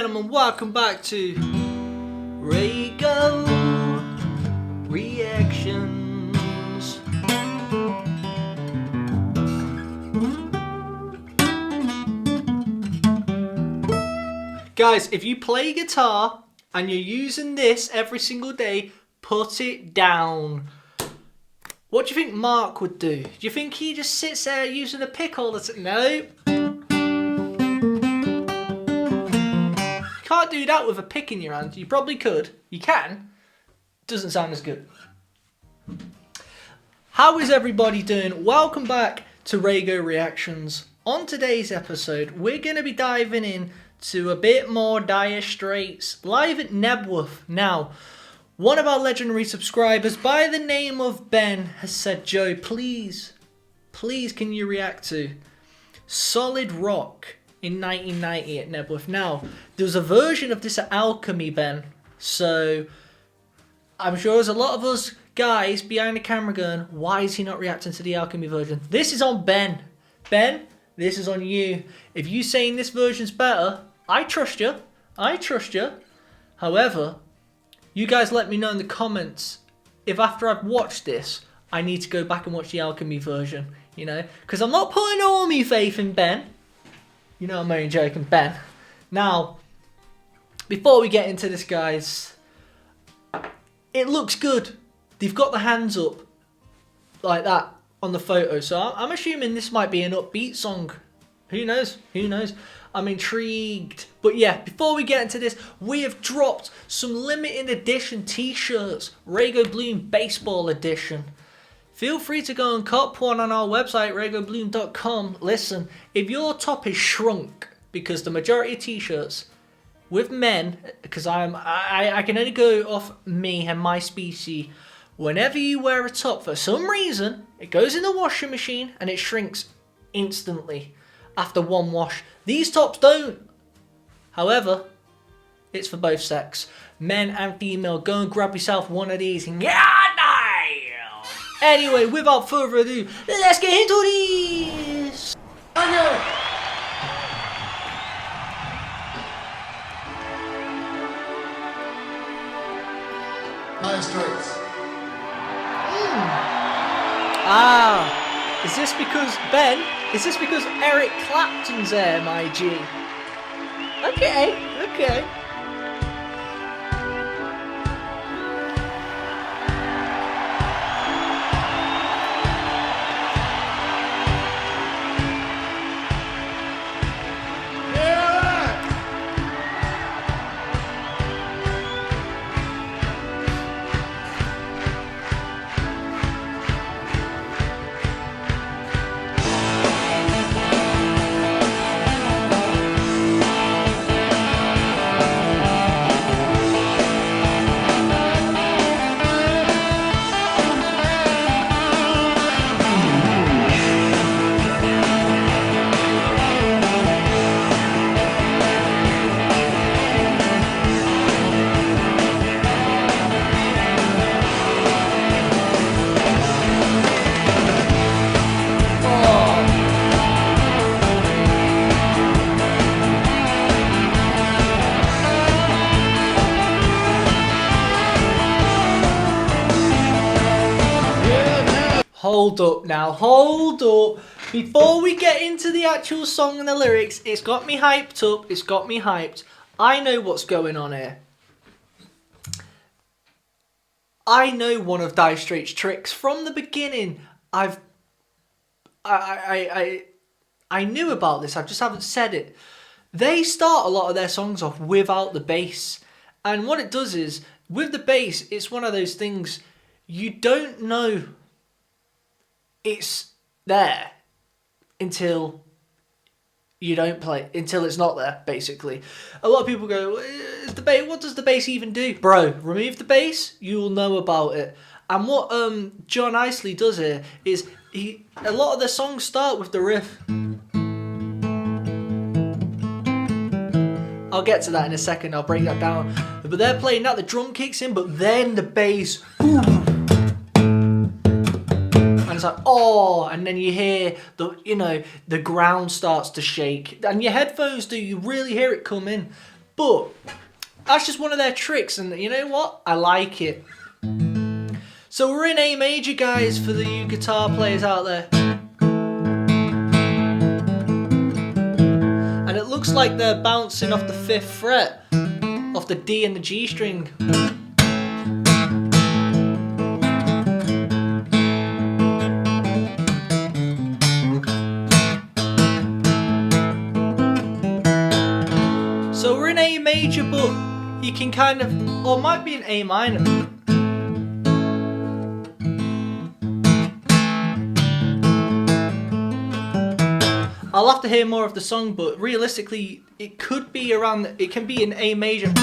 gentlemen, welcome back to RAYGO Reactions. Guys, if you play guitar and you're using this every single day, put it down. What do you think Mark would do? Do you think he just sits there using a pick all the time? No. You can't do that with a pick in your hand. You probably could. You can. Doesn't sound as good. How is everybody doing? Welcome back to RAYGO Reactions. On today's episode, we're going to be diving in to a bit more Dire Straits live at Nebworth. Now, one of our legendary subscribers by the name of Ben has said, Joe, please can you react to Solid Rock in 1990 at Nebworth? Now, there was a version of this at Alchemy, Ben, so I'm sure there's a lot of us guys behind the camera going, why is he not reacting to the Alchemy version? This is on Ben. Ben, this is on you. If you saying this version's better, I trust you. I trust you. However, you guys let me know in the comments if after I've watched this, I need to go back and watch the Alchemy version, you know? Because I'm not putting all my faith in Ben. You know I'm only joking, Ben. Now, before we get into this, guys, it looks good. They've got the hands up like that on the photo. So I'm assuming this might be an upbeat song. Who knows? Who knows? I'm intrigued. But yeah, before we get into this, we have dropped some limited edition t-shirts. RAYGO Bloom Baseball Edition. Feel free to go and cop one on our website, raygobloom.com. Listen, if your top is shrunk, because the majority of t-shirts with men, because I can only go off me and my species, whenever you wear a top, for some reason, it goes in the washing machine and it shrinks instantly after one wash. These tops don't. However, it's for both sex. Men and female, go and grab yourself one of these. Yeah, anyway, without further ado, let's get into this. Straits. Ah, is this because, Ben, is this because Eric Clapton's there, my G? Okay, okay. Hold up now, hold up. Before we get into the actual song and the lyrics, it's got me hyped up, it's got me hyped. I know what's going on here. I know one of Dire Straits' tricks from the beginning. I knew about this, I just haven't said it. They start a lot of their songs off without the bass. And what it does is, with the bass, it's one of those things you don't know it's there until you don't play, until it's not there, basically. A lot of people go, is the bass, what does the bass even do? Bro, remove the bass, you'll know about it. And what John Isley does here is, a lot of their songs start with the riff. I'll get to that in a second, I'll break that down. But they're playing that, the drum kicks in, but then the bass, and it's like, oh, and then you hear the, you know, the ground starts to shake, and your headphones do, you really hear it come in. But that's just one of their tricks, and you know what? I like it. So we're in A major, guys, for the you guitar players out there. And it looks like they're bouncing off the 5th fret, off the D and the G string. So we're in A major, but you can kind of, or it might be in A minor. I'll have to hear more of the song, but realistically, it could be around, it can be in A major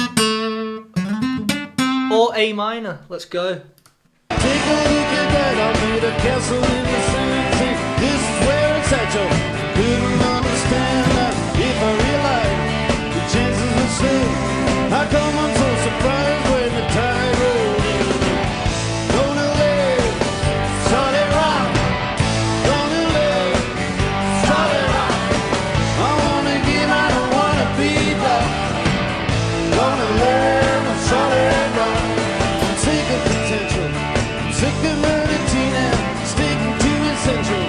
or A minor. Let's go. Take a look at that, I made a castle in the city. This is where it's at, Joe. Couldn't understand that if I realized the chances were slim. How come I'm so surprised when the tide rolled in? Gonna live, solid rock. Gonna live, solid rock. I wanna give, I don't wanna be back. Gonna live, solid rock. I'm sick of potential. Sick of reality now, sticking to essential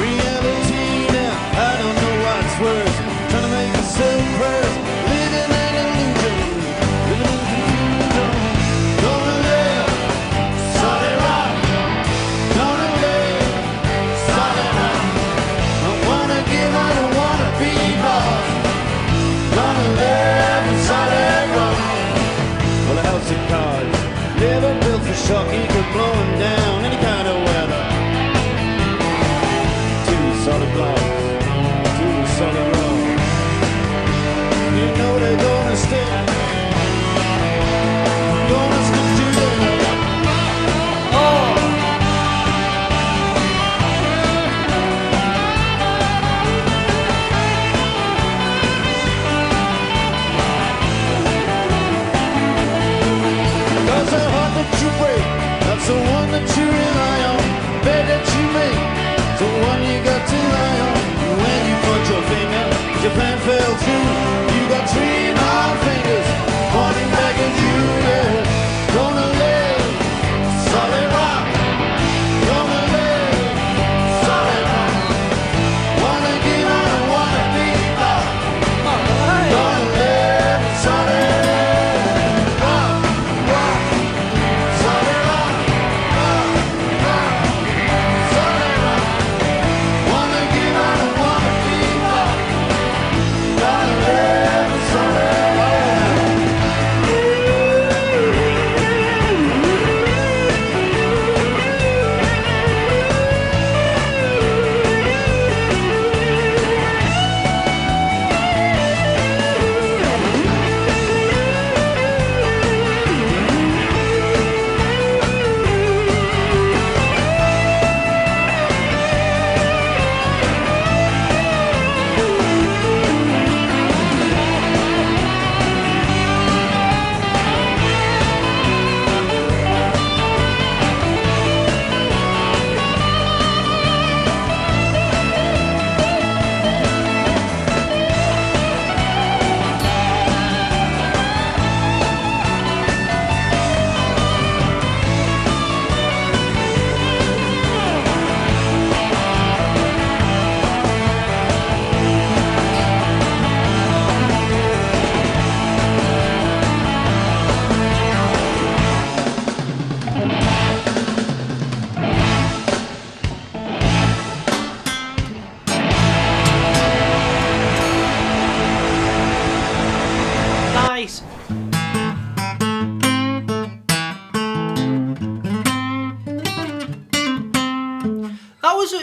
reality now. I don't know what's worse, trying to make myself first, living an illusion, living in confusion. Gonna live, solid rock. Gonna live, solid rock. I wanna give, I don't wanna be boss. Gonna live in solid rock. Well, a house of cards, never built for shock, eagle blowing down any kind of weather. Two solid blocks, two solid roads. You know they're gonna stick, gonna stick together. Oh! Cause the heart that you break, that's the one that you rely on. Bed that you make, the one you got to lie on. When you put your finger, your plan fell through. You got 3 hard fingers pointing back at you, yeah. Gonna live, solid rock. Gonna live, solid rock. Wanna give, I don't wanna be back. Gonna live, solid rock, rock, solid rock, rock, rock, solid rock. Wanna give, I don't wanna be back. Gonna live, solid rock. Nice.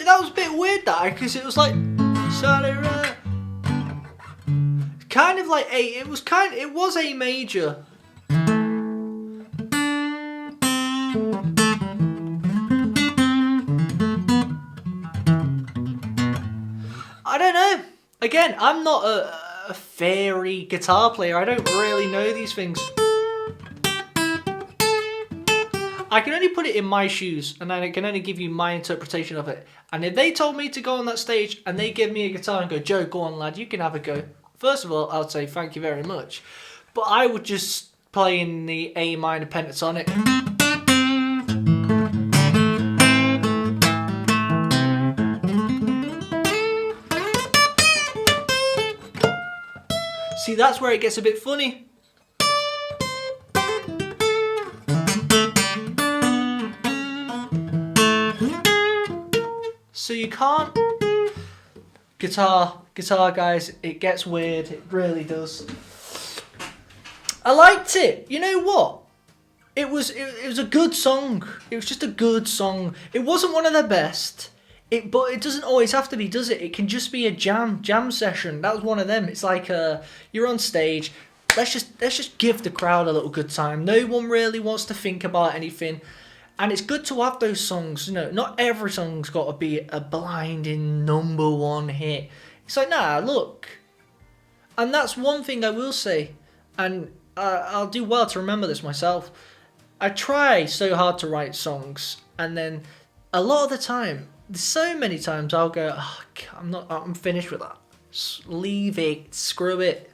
That was a bit weird, that, because it was like solid rock. Kind of like it was A major. I don't know. Again, I'm not a fairy guitar player. I don't really know these things. I can only put it in my shoes, and I can only give you my interpretation of it. And if they told me to go on that stage and they give me a guitar and go, Joe, go on, lad, you can have a go, First of all, I'd say thank you very much. But I would just play in the A minor pentatonic. See, that's where it gets a bit funny. So you can't... Guitar guys, it gets weird, it really does. I liked it. You know what? It was a good song. It was just a good song. It wasn't one of the best. But it doesn't always have to be, does it? It can just be a jam session. That was one of them. It's like you're on stage. Let's just give the crowd a little good time. No one really wants to think about anything. And it's good to have those songs. You know, not every song's got to be a blinding #1 hit. It's like, nah, look. And that's one thing I will say. And I'll do well to remember this myself. I try so hard to write songs. And then a lot of the time, so many times I'll go, oh, I'm finished with that. Leave it. Screw it.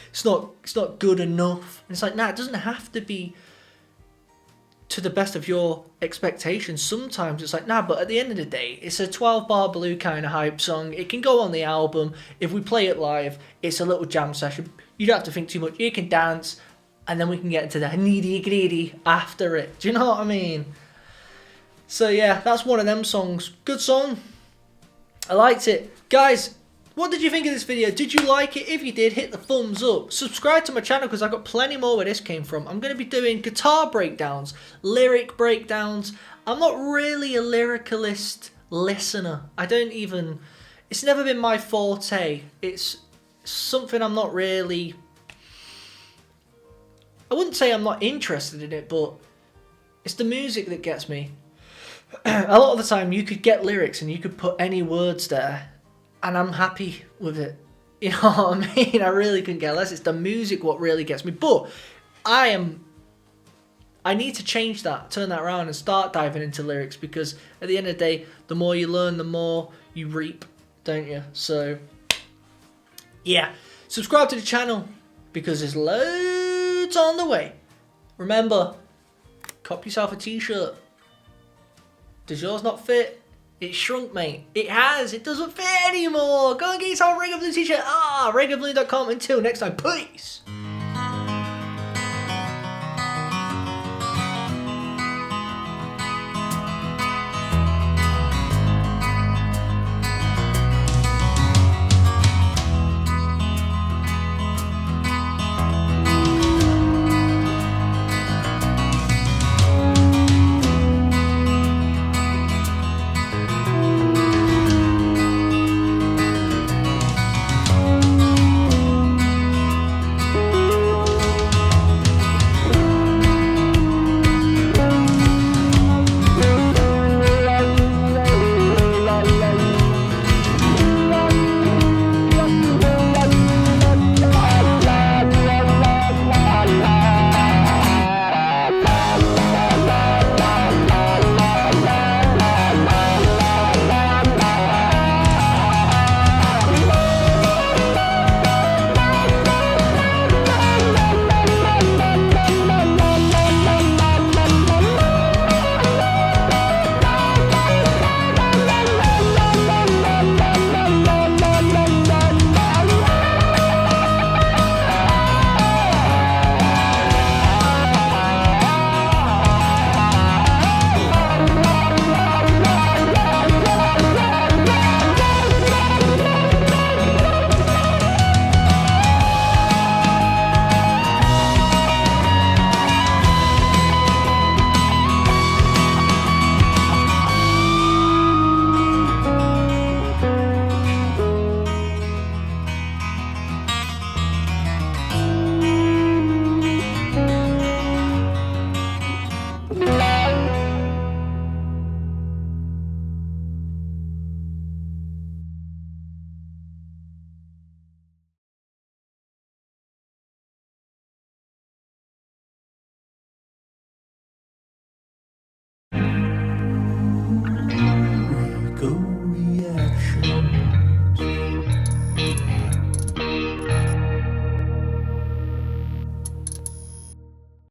It's not good enough. And it's like, nah, it doesn't have to be to the best of your expectations. Sometimes it's like, nah, but at the end of the day, it's a 12-bar blue kind of hype song. It can go on the album. If we play it live, it's a little jam session. You don't have to think too much. You can dance, and then we can get into the nitty-gritty after it. Do you know what I mean? So yeah, that's one of them songs. Good song. I liked it. Guys, what did you think of this video? Did you like it? If you did, hit the thumbs up. Subscribe to my channel because I've got plenty more where this came from. I'm going to be doing guitar breakdowns, lyric breakdowns. I'm not really a lyricalist listener. It's never been my forte. It's something I'm not really... I wouldn't say I'm not interested in it, but it's the music that gets me. A lot of the time you could get lyrics and you could put any words there and I'm happy with it. You know what I mean? I really couldn't care less. It's the music what really gets me. But I need to change that, turn that around and start diving into lyrics, because at the end of the day, the more you learn, the more you reap, don't you? So yeah, subscribe to the channel because there's loads on the way. Remember, cop yourself a t-shirt. Does yours not fit? It shrunk, mate. It has. It doesn't fit anymore. Go and get yourself a RAYGO Blue t-shirt. RAYGOBLue.com. Until next time, peace.